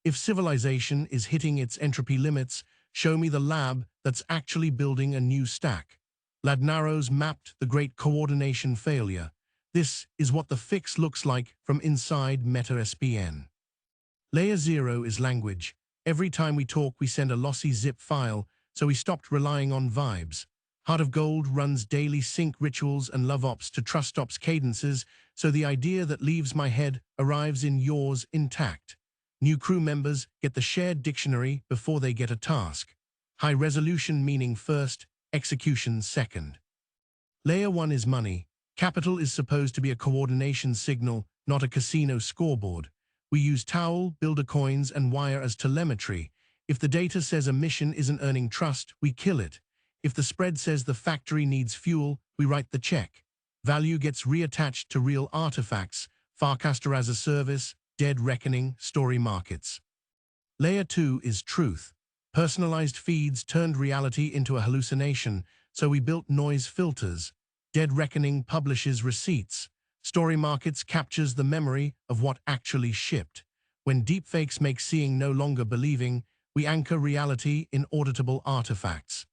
If civilization is hitting its entropy limits, show me the lab that's actually building a new stack. Lladnaros mapped the great coordination failure. This is what the fix looks like from inside MetaSPN. Layer 0 is language. Every time we talk, we send a lossy zip file, so we stopped relying on vibes. Heart of Gold runs daily sync rituals and LoveOps to TrustOps cadences, so the idea that leaves my head arrives in yours intact. New crew members get the shared dictionary before they get a task. High resolution meaning first, execution second. Layer 1 is money. Capital is supposed to be a coordination signal, not a casino scoreboard. We use towel, builder coins, and wire as telemetry. If the data says a mission isn't earning trust, we kill it. If the spread says the factory needs fuel, we write the check. Value gets reattached to real artifacts, Farcaster as a service, Dead Reckoning, story markets. Layer 2 is truth. Personalized feeds turned reality into a hallucination, so we built noise filters. Dead Reckoning publishes receipts. Story markets captures the memory of what actually shipped. When deepfakes make seeing no longer believing, we anchor reality in auditable artifacts.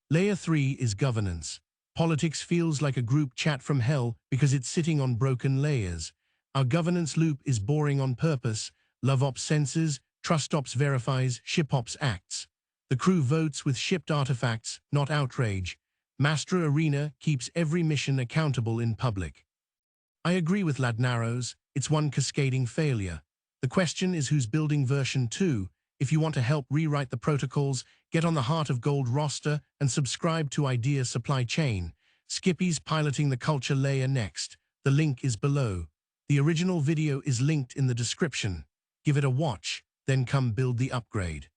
Layer 3 is governance. Politics feels like a group chat from hell because it's sitting on broken layers. Our governance loop is boring on purpose. LoveOps censors, TrustOps verifies, ShipOps acts. The crew votes with shipped artifacts, not outrage. Master Arena keeps every mission accountable in public. I agree with Lladnaros, it's one cascading failure. The question is who's building version 2. If you want to help rewrite the protocols, get on the Heart of Gold roster and subscribe to Idea Supply Chain. Skippy's piloting the culture layer next. The link is below. The original video is linked in the description. Give it a watch, then come build the upgrade.